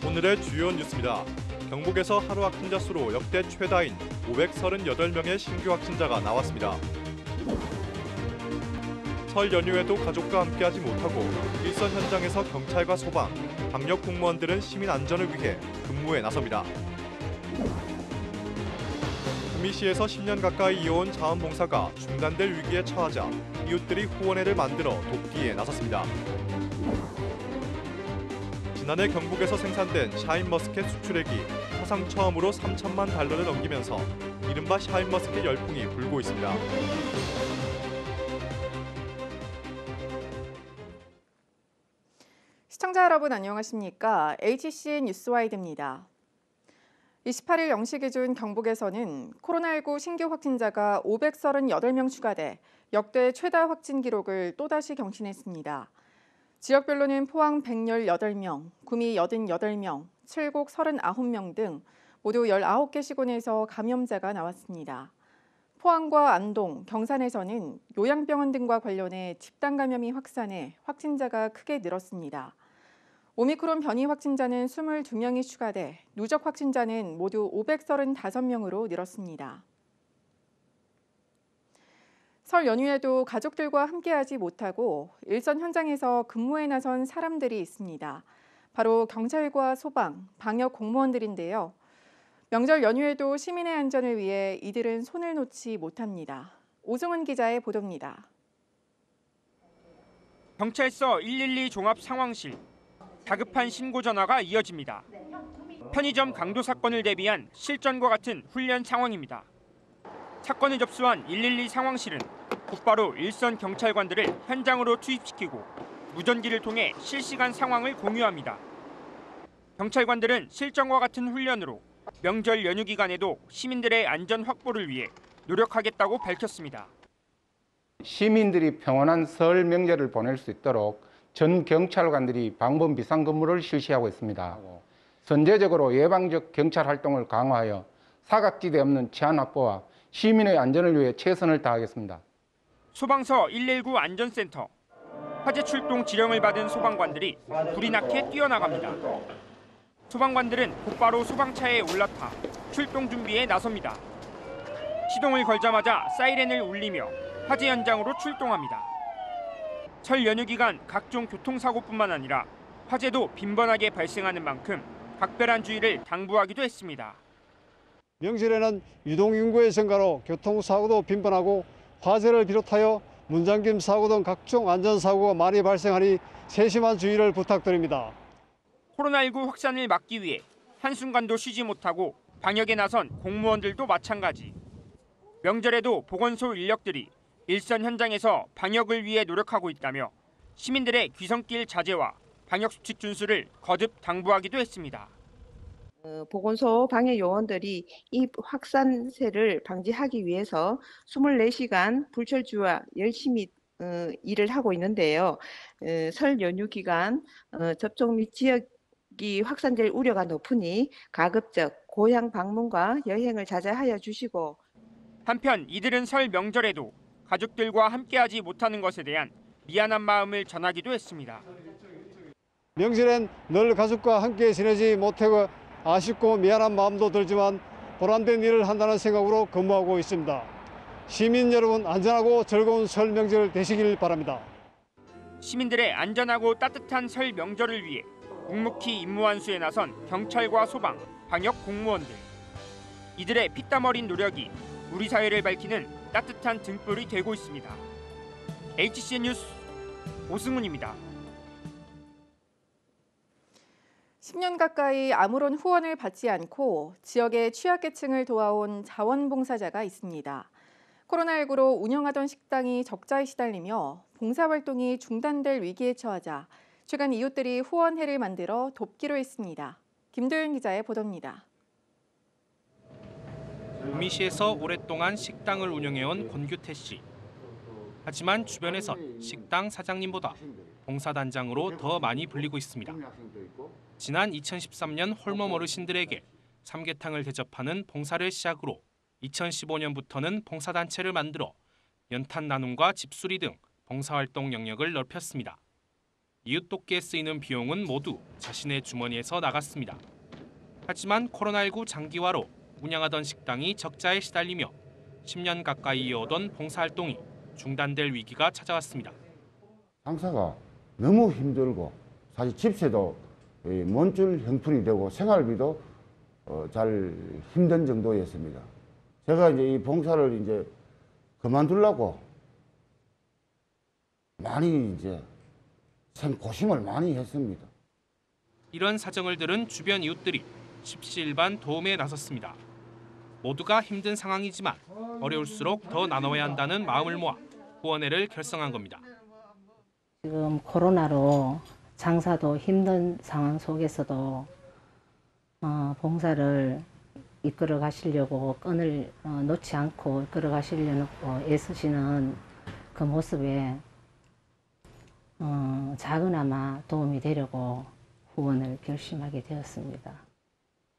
오늘의 주요 뉴스입니다. 경북에서 하루 확진자 수로 역대 최다인 538명의 신규 확진자가 나왔습니다. 설 연휴에도 가족과 함께하지 못하고 일선 현장에서 경찰과 소방, 방역 공무원들은 시민 안전을 위해 근무에 나섭니다. 구미시에서 10년 가까이 이어온 자원봉사가 중단될 위기에 처하자 이웃들이 후원회를 만들어 돕기에 나섰습니다. 지난해 경북에서 생산된 샤인머스켓 수출액이 사상 처음으로 3천만 달러를 넘기면서 이른바 샤인머스켓 열풍이 불고 있습니다. 시청자 여러분 안녕하십니까? HCN 뉴스와이드입니다. 28일 0시 기준 경북에서는 코로나19 신규 확진자가 538명 추가돼 역대 최다 확진 기록을 또다시 경신했습니다. 지역별로는 포항 118명, 구미 88명, 칠곡 39명 등 모두 19개 시군에서 감염자가 나왔습니다. 포항과 안동, 경산에서는 요양병원 등과 관련해 집단 감염이 확산해 확진자가 크게 늘었습니다. 오미크론 변이 확진자는 22명이 추가돼 누적 확진자는 모두 535명으로 늘었습니다. 설 연휴에도 가족들과 함께하지 못하고 일선 현장에서 근무에 나선 사람들이 있습니다. 바로 경찰과 소방, 방역 공무원들인데요. 명절 연휴에도 시민의 안전을 위해 이들은 손을 놓지 못합니다. 오승훈 기자의 보도입니다. 경찰서 112 종합 상황실. 다급한 신고 전화가 이어집니다. 편의점 강도 사건을 대비한 실전과 같은 훈련 상황입니다. 사건을 접수한 112 상황실은 곧바로 일선 경찰관들을 현장으로 투입시키고 무전기를 통해 실시간 상황을 공유합니다. 경찰관들은 실전과 같은 훈련으로 명절 연휴 기간에도 시민들의 안전 확보를 위해 노력하겠다고 밝혔습니다. 시민들이 평온한 설 명절을 보낼 수 있도록 전 경찰관들이 방범 비상근무를 실시하고 있습니다. 선제적으로 예방적 경찰 활동을 강화하여 사각지대 없는 치안 확보와 시민의 안전을 위해 최선을 다하겠습니다. 소방서 119 안전센터. 화재 출동 지령을 받은 소방관들이 불이 나게 뛰어나갑니다. 소방관들은 곧바로 소방차에 올라타 출동 준비에 나섭니다. 시동을 걸자마자 사이렌을 울리며 화재 현장으로 출동합니다. 설 연휴 기간 각종 교통사고뿐만 아니라 화재도 빈번하게 발생하는 만큼 각별한 주의를 당부하기도 했습니다. 명절에는 유동인구의 증가로 교통사고도 빈번하고 화재를 비롯하여 문잠김 사고 등 각종 안전사고가 많이 발생하니 세심한 주의를 부탁드립니다. 코로나19 확산을 막기 위해 한순간도 쉬지 못하고 방역에 나선 공무원들도 마찬가지. 명절에도 보건소 인력들이 일선 현장에서 방역을 위해 노력하고 있다며 시민들의 귀성길 자제와 방역수칙 준수를 거듭 당부하기도 했습니다. 보건소 방역 요원들이 이 확산세를 방지하기 위해서 24시간 불철주야 열심히 일을 하고 있는데요. 설 연휴 기간 접촉 및 지역이 확산될 우려가 높으니 가급적 고향 방문과 여행을 자제하여 주시고 한편 이들은 설 명절에도 가족들과 함께하지 못하는 것에 대한 미안한 마음을 전하기도 했습니다. 명절엔 늘 가족과 함께 지내지 못하고 아쉽고 미안한 마음도 들지만 보람된 일을 한다는 생각으로 근무하고 있습니다. 시민 여러분 안전하고 즐거운 설 명절 되시길 바랍니다. 시민들의 안전하고 따뜻한 설 명절을 위해 묵묵히 임무 완수에 나선 경찰과 소방, 방역 공무원들. 이들의 피땀 어린 노력이 우리 사회를 밝히는 따뜻한 등불이 되고 있습니다. HCN 뉴스 오승훈입니다. 10년 가까이 아무런 후원을 받지 않고 지역의 취약계층을 도와온 자원봉사자가 있습니다. 코로나19로 운영하던 식당이 적자에 시달리며 봉사활동이 중단될 위기에 처하자 최근 이웃들이 후원회를 만들어 돕기로 했습니다. 김도윤 기자의 보도입니다. 구미시에서 오랫동안 식당을 운영해온 권규태 씨. 하지만 주변에선 식당 사장님보다 봉사단장으로 더 많이 불리고 있습니다. 지난 2013년 홀몸 어르신들에게 삼계탕을 대접하는 봉사를 시작으로 2015년부터는 봉사단체를 만들어 연탄 나눔과 집수리 등 봉사활동 영역을 넓혔습니다. 이웃 돕기에 쓰이는 비용은 모두 자신의 주머니에서 나갔습니다. 하지만 코로나19 장기화로 운영하던 식당이 적자에 시달리며 10년 가까이 이어오던 봉사활동이 중단될 위기가 찾아왔습니다. 장사가 너무 힘들고 사실 집세도 먼줄 형편이 되고 생활비도 잘 힘든 정도였습니다. 제가 이제 이 봉사를 이제 그만두려고 많이 이제 고심을 많이 했습니다. 이런 사정을 들은 주변 이웃들이 십시일반 도움에 나섰습니다. 모두가 힘든 상황이지만 어려울수록 더 나눠야 한다는 마음을 모아 후원회를 결성한 겁니다. 지금 코로나로 장사도 힘든 상황 속에서도 봉사를 이끌어 가시려고 끈을 놓지 않고 이끌어 가시려고 애쓰시는 그 모습에 작은아마 도움이 되려고 후원을 결심하게 되었습니다.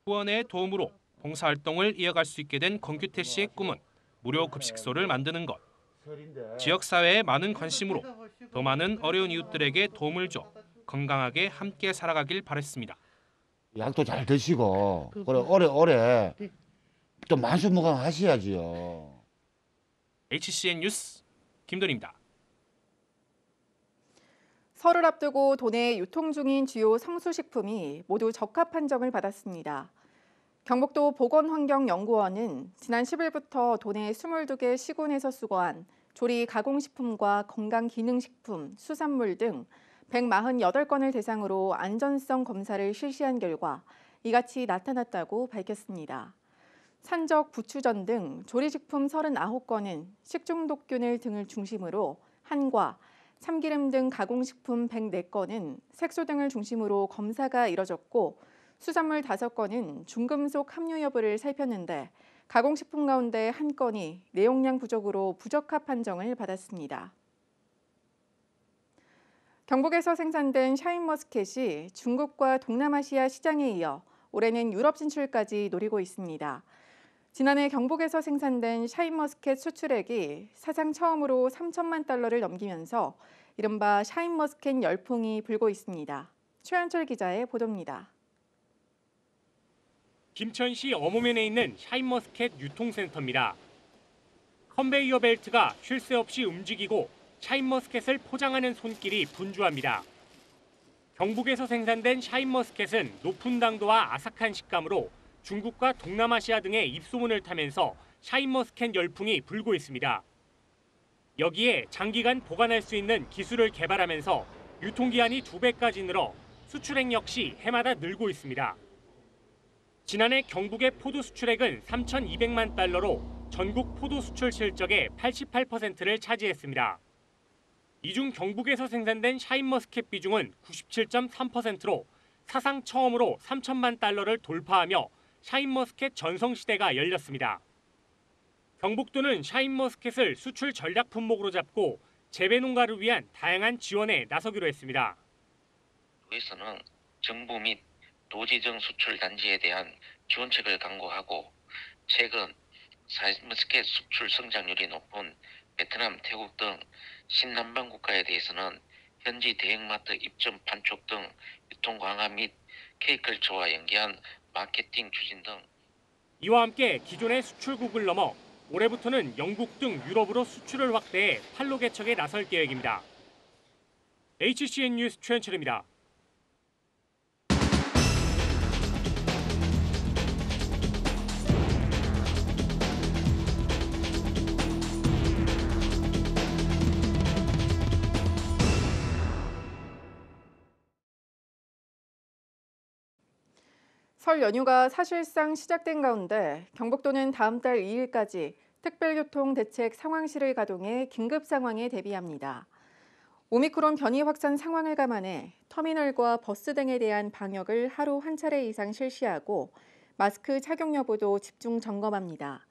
후원회의 도움으로 봉사활동을 이어갈 수 있게 된 권규태 씨의 꿈은 무료 급식소를 만드는 것. 지역사회의 많은 관심으로 더 많은 어려운 이웃들에게 도움을 줘 건강하게 함께 살아가길 바랬습니다. 약도 잘 드시고 오래 또 만수무강하셔야지요. HCN 뉴스 김돈입니다. 설을 앞두고 도내에 유통 중인 주요 성수식품이 모두 적합 판정을 받았습니다. 경북도 보건환경연구원은 지난 10일부터 도내 22개 시군에서 수거한 조리 가공식품과 건강기능식품, 수산물 등 148건을 대상으로 안전성 검사를 실시한 결과 이같이 나타났다고 밝혔습니다. 산적 부추전 등 조리식품 39건은 식중독균을 등을 중심으로 한과, 참기름 등 가공식품 104건은 색소 등을 중심으로 검사가 이뤄졌고 수산물 5건은 중금속 함유 여부를 살폈는데 가공식품 가운데 1건이 내용량 부족으로 부적합 판정을 받았습니다. 경북에서 생산된 샤인머스켓이 중국과 동남아시아 시장에 이어 올해는 유럽 진출까지 노리고 있습니다. 지난해 경북에서 생산된 샤인머스켓 수출액이 사상 처음으로 3천만 달러를 넘기면서 이른바 샤인머스켓 열풍이 불고 있습니다. 최한철 기자의 보도입니다. 김천시 어모면에 있는 샤인머스켓 유통센터입니다. 컨베이어 벨트가 쉴 새 없이 움직이고 샤인머스켓을 포장하는 손길이 분주합니다. 경북에서 생산된 샤인머스켓은 높은 당도와 아삭한 식감으로 중국과 동남아시아 등의 입소문을 타면서 샤인머스켓 열풍이 불고 있습니다. 여기에 장기간 보관할 수 있는 기술을 개발하면서 유통기한이 2배까지 늘어 수출액 역시 해마다 늘고 있습니다. 지난해 경북의 포도 수출액은 3,200만 달러로 전국 포도 수출 실적의 88%를 차지했습니다. 이 중 경북에서 생산된 샤인머스켓 비중은 97.3%로 사상 처음으로 3천만 달러를 돌파하며 샤인머스켓 전성시대가 열렸습니다. 경북도는 샤인머스켓을 수출 전략 품목으로 잡고 재배 농가를 위한 다양한 지원에 나서기로 했습니다. 도에서는 정부 및 도지정 수출 단지에 대한 지원책을 강구하고 최근 샤인머스켓 수출 성장률이 높은 베트남, 태국 등 신남방 국가에 대해서는 현지 대형마트 입점 판촉 등 유통 강화 및 K컬처와 연계한 마케팅 추진 등. 이와 함께 기존의 수출국을 넘어 올해부터는 영국 등 유럽으로 수출을 확대해 판로 개척에 나설 계획입니다. HCN 뉴스 최현철입니다. 설 연휴가 사실상 시작된 가운데 경북도는 다음 달 2일까지 특별교통 대책 상황실을 가동해 긴급 상황에 대비합니다. 오미크론 변이 확산 상황을 감안해 터미널과 버스 등에 대한 방역을 하루 한 차례 이상 실시하고 마스크 착용 여부도 집중 점검합니다.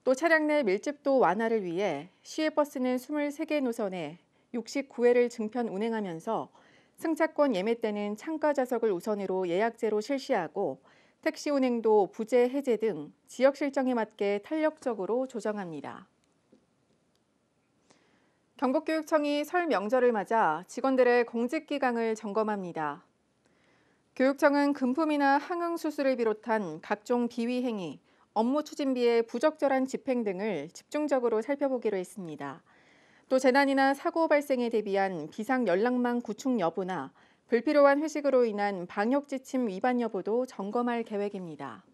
또 차량 내 밀집도 완화를 위해 시외버스는 23개 노선에 69회를 증편 운행하면서 승차권 예매 때는 창가 좌석을 우선으로 예약제로 실시하고 택시 운행도 부재 해제 등 지역 실정에 맞게 탄력적으로 조정합니다. 경북교육청이 설 명절을 맞아 직원들의 공직 기강을 점검합니다. 교육청은 금품이나 항응 수수를 비롯한 각종 비위 행위, 업무 추진비의 부적절한 집행 등을 집중적으로 살펴보기로 했습니다. 또 재난이나 사고 발생에 대비한 비상 연락망 구축 여부나 불필요한 회식으로 인한 방역 지침 위반 여부도 점검할 계획입니다.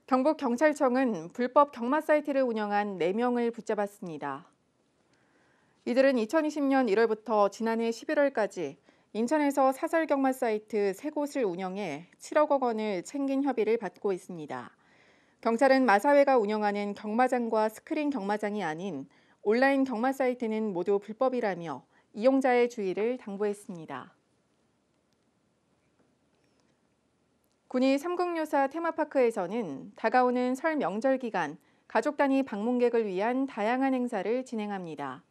경북경찰청은 불법 경마 사이트를 운영한 4명을 붙잡았습니다. 이들은 2020년 1월부터 지난해 11월까지 인천에서 사설 경마 사이트 3곳을 운영해 7억 원을 챙긴 혐의를 받고 있습니다. 경찰은 마사회가 운영하는 경마장과 스크린 경마장이 아닌 온라인 경마 사이트는 모두 불법이라며 이용자의 주의를 당부했습니다. 군위 삼국유사 테마파크에서는 다가오는 설 명절 기간 가족 단위 방문객을 위한 다양한 행사를 진행합니다.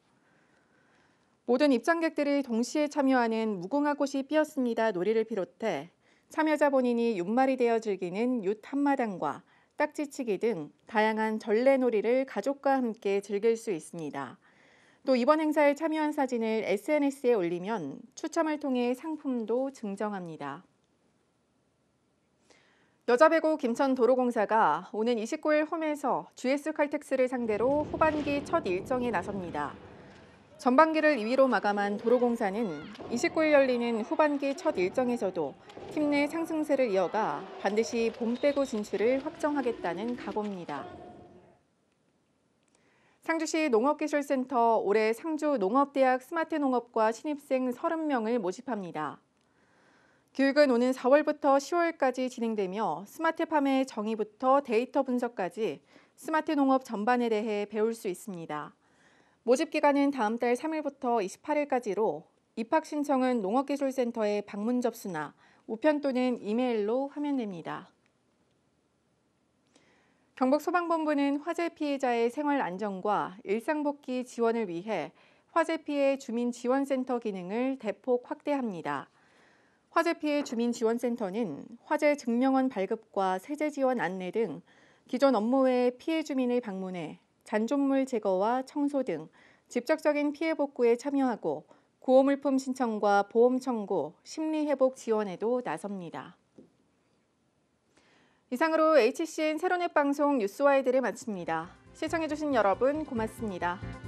모든 입장객들이 동시에 참여하는 무궁화 꽃이 피었습니다 놀이를 비롯해 참여자 본인이 윷말이 되어 즐기는 윷 한마당과 딱지치기 등 다양한 전래놀이를 가족과 함께 즐길 수 있습니다. 또 이번 행사에 참여한 사진을 SNS에 올리면 추첨을 통해 상품도 증정합니다. 여자배구 김천도로공사가 오는 29일 홈에서 GS 칼텍스를 상대로 후반기 첫 일정에 나섭니다. 전반기를 2위로 마감한 도로공사는 29일 열리는 후반기 첫 일정에서도 팀 내 상승세를 이어가 반드시 봄배구 진출을 확정하겠다는 각오입니다. 상주시 농업기술센터 올해 상주 농업대학 스마트농업과 신입생 30명을 모집합니다. 교육은 오는 4월부터 10월까지 진행되며 스마트팜의 정의부터 데이터 분석까지 스마트농업 전반에 대해 배울 수 있습니다. 모집 기간은 다음 달 3일부터 28일까지로 입학 신청은 농업기술센터에 방문 접수나 우편 또는 이메일로 하면 됩니다. 경북소방본부는 화재 피해자의 생활 안정과 일상복귀 지원을 위해 화재 피해 주민지원센터 기능을 대폭 확대합니다. 화재 피해 주민지원센터는 화재 증명원 발급과 세제 지원 안내 등 기존 업무 외에 피해 주민을 방문해 잔존물 제거와 청소 등 직접적인 피해 복구에 참여하고 구호물품 신청과 보험 청구, 심리회복 지원에도 나섭니다. 이상으로 HCN 세로넷 방송 뉴스와이드를 마칩니다. 시청해주신 여러분 고맙습니다.